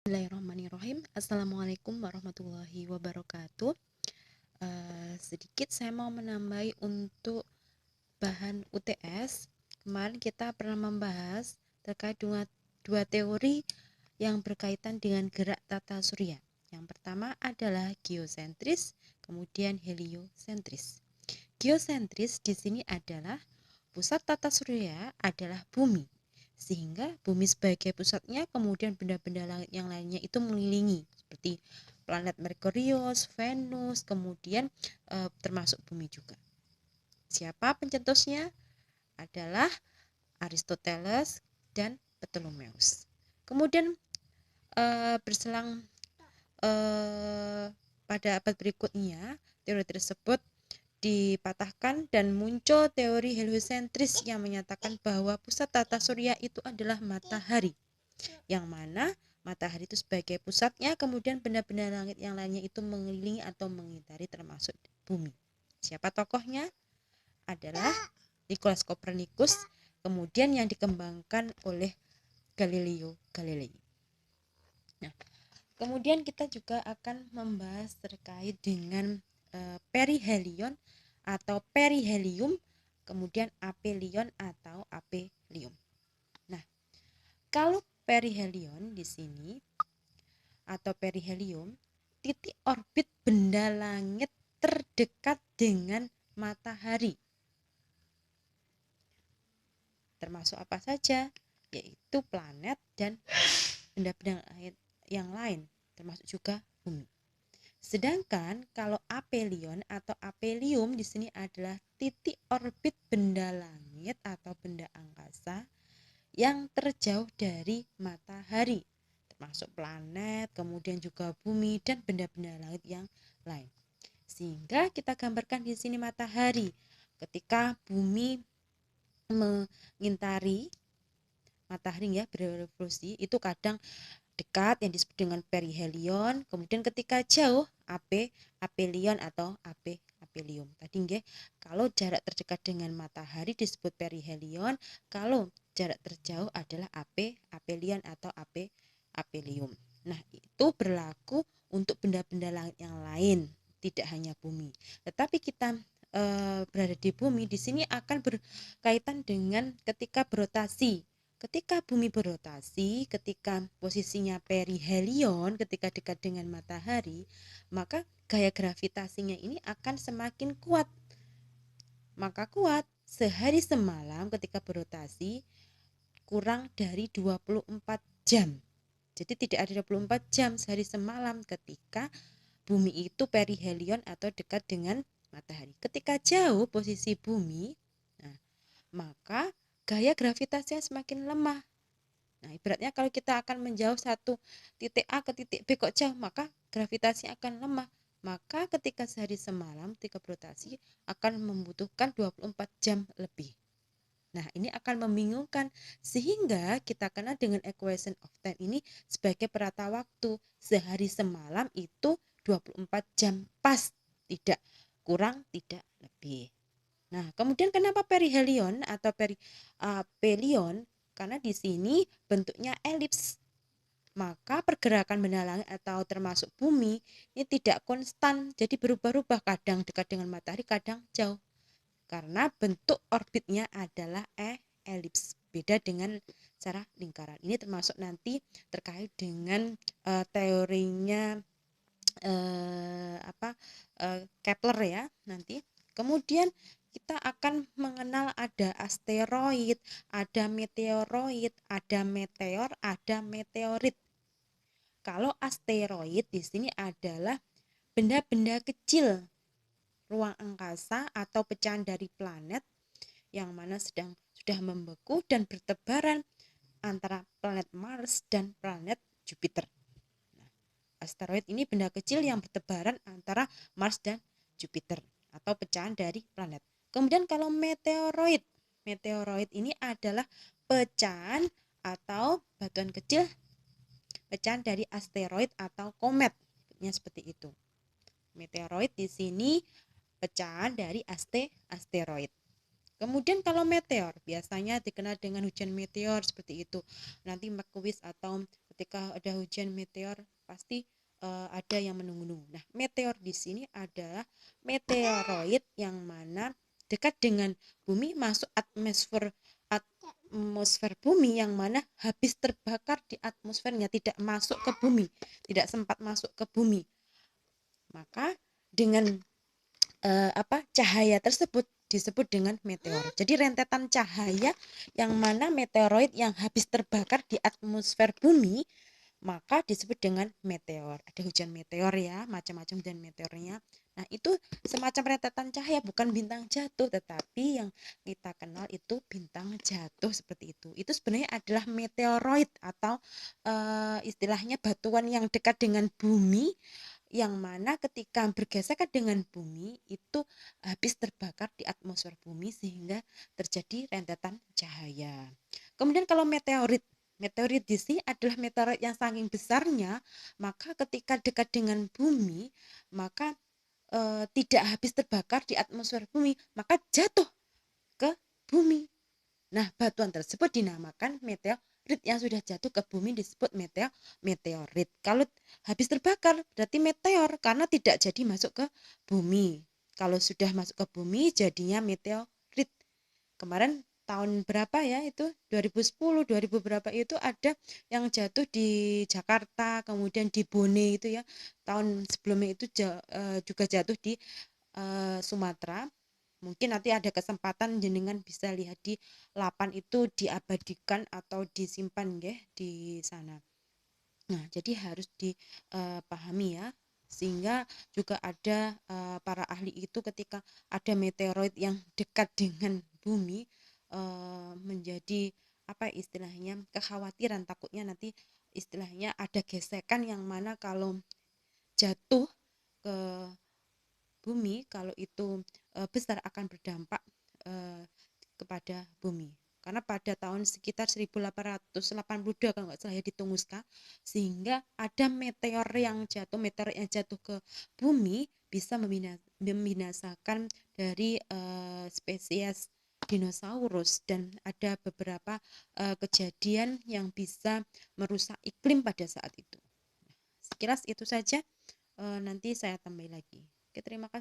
Bismillahirrahmanirrahim. Assalamualaikum warahmatullahi wabarakatuh. Sedikit saya mau menambahi untuk bahan UTS. Kemarin kita pernah membahas terkait dengan dua teori yang berkaitan dengan gerak tata surya. Yang pertama adalah geosentris, kemudian heliosentris. Geosentris di sini adalah pusat tata surya adalah bumi, sehingga bumi sebagai pusatnya, kemudian benda-benda langit yang lainnya itu mengelilingi seperti planet Merkurius, Venus, kemudian termasuk bumi juga. Siapa pencetusnya? Adalah Aristoteles dan Ptolemeus. Kemudian berselang pada abad berikutnya, teori tersebut dipatahkan dan muncul teori heliosentris yang menyatakan bahwa pusat tata surya itu adalah matahari, yang mana matahari itu sebagai pusatnya, kemudian benda-benda langit yang lainnya itu mengelilingi atau mengitari termasuk bumi. Siapa tokohnya? Adalah Nicholas Copernicus, kemudian yang dikembangkan oleh Galileo Galilei. Nah, kemudian kita juga akan membahas terkait dengan perihelion atau perihelium, kemudian aphelion atau aphelium. Nah, kalau perihelion di sini atau perihelium, titik orbit benda langit terdekat dengan matahari. Termasuk apa saja? Yaitu planet dan benda-benda langit yang lain, termasuk juga bumi. Sedangkan kalau aphelion atau aphelium di sini adalah titik orbit benda langit atau benda angkasa yang terjauh dari matahari, termasuk planet, kemudian juga bumi dan benda-benda langit yang lain. Sehingga kita gambarkan di sini matahari. Ketika bumi mengintari matahari ya, berevolusi, itu kadang dekat yang disebut dengan perihelion, kemudian ketika jauh aphelion atau aphelium. Tadi nggih, kalau jarak terdekat dengan matahari disebut perihelion, kalau jarak terjauh adalah aphelion atau aphelium. Nah, itu berlaku untuk benda-benda langit yang lain, tidak hanya bumi. Tetapi kita berada di bumi, di sini akan berkaitan dengan ketika berotasi. Ketika bumi berotasi, ketika posisinya perihelion, ketika dekat dengan matahari, maka gaya gravitasinya ini akan semakin kuat. Maka kuat sehari semalam ketika berotasi kurang dari 24 jam. Jadi tidak ada 24 jam sehari semalam ketika bumi itu perihelion atau dekat dengan matahari. Ketika jauh posisi bumi, maka gaya gravitasinya semakin lemah. Nah, ibaratnya kalau kita akan menjauh satu titik A ke titik B kok jauh, maka gravitasinya akan lemah. Maka ketika sehari semalam ketika berotasi akan membutuhkan 24 jam lebih. Nah, ini akan membingungkan sehingga kita kenal dengan equation of time ini sebagai perata waktu. Sehari semalam itu 24 jam pas, tidak kurang, tidak lebih. Nah, kemudian kenapa perihelion atau aphelion? Karena di sini bentuknya elips. Maka pergerakan benda langit atau termasuk bumi ini tidak konstan, jadi berubah-ubah, kadang dekat dengan matahari, kadang jauh. Karena bentuk orbitnya adalah elips, beda dengan cara lingkaran. Ini termasuk nanti terkait dengan teorinya Kepler ya nanti. Kemudian kita akan mengenal ada asteroid, ada meteoroid, ada meteor, ada meteorit. Kalau asteroid di sini adalah benda-benda kecil ruang angkasa atau pecahan dari planet yang mana sudah membeku dan bertebaran antara planet Mars dan planet Jupiter. Nah, asteroid ini benda kecil yang bertebaran antara Mars dan Jupiter atau pecahan dari planet. Kemudian kalau meteoroid, meteoroid ini adalah pecahan atau batuan kecil, pecahan dari asteroid atau komet, seperti itu. Meteoroid di sini pecahan dari asteroid. Kemudian kalau meteor biasanya dikenal dengan hujan meteor seperti itu. Nanti McQuis atau ketika ada hujan meteor pasti ada yang menunggu. Nah, meteor di sini adalah meteoroid yang mana dekat dengan bumi, masuk atmosfer bumi, yang mana habis terbakar di atmosfernya, tidak masuk ke bumi, tidak sempat masuk ke bumi. Maka dengan cahaya tersebut disebut dengan meteor. Jadi rentetan cahaya yang mana meteoroid yang habis terbakar di atmosfer bumi maka disebut dengan meteor. Ada hujan meteor ya, macam-macam hujan meteornya. Nah, itu semacam rentetan cahaya, bukan bintang jatuh, tetapi yang kita kenal itu bintang jatuh seperti itu. Itu sebenarnya adalah meteoroid atau istilahnya batuan yang dekat dengan bumi, yang mana ketika bergesekan dengan bumi itu habis terbakar di atmosfer bumi sehingga terjadi rentetan cahaya. Kemudian kalau meteorit di sini adalah meteorit yang saking besarnya, maka ketika dekat dengan bumi, maka tidak habis terbakar di atmosfer bumi, maka jatuh ke bumi. Nah, batuan tersebut dinamakan meteorit, yang sudah jatuh ke bumi disebut meteorit. Kalau habis terbakar berarti meteor karena tidak jadi masuk ke bumi. Kalau sudah masuk ke bumi jadinya meteorit. Kemarin tahun berapa ya itu 2010 2000 berapa itu ada yang jatuh di Jakarta, kemudian di Bone itu ya. Tahun sebelumnya itu juga jatuh di Sumatera. Mungkin nanti ada kesempatan jenengan bisa lihat di lapan itu diabadikan atau disimpan ya di sana. Nah, jadi harus dipahami ya, sehingga juga ada para ahli itu ketika ada meteoroid yang dekat dengan bumi menjadi apa istilahnya kekhawatiran, takutnya nanti istilahnya ada gesekan yang mana kalau jatuh ke bumi, kalau itu besar akan berdampak kepada bumi. Karena pada tahun sekitar 1882 kalau nggak salah ya di Tunguska, sehingga ada meteor yang jatuh ke bumi bisa membinasakan dari spesies dinosaurus, dan ada beberapa kejadian yang bisa merusak iklim pada saat itu. Sekilas itu saja, nanti saya tambah lagi. Oke, terima kasih.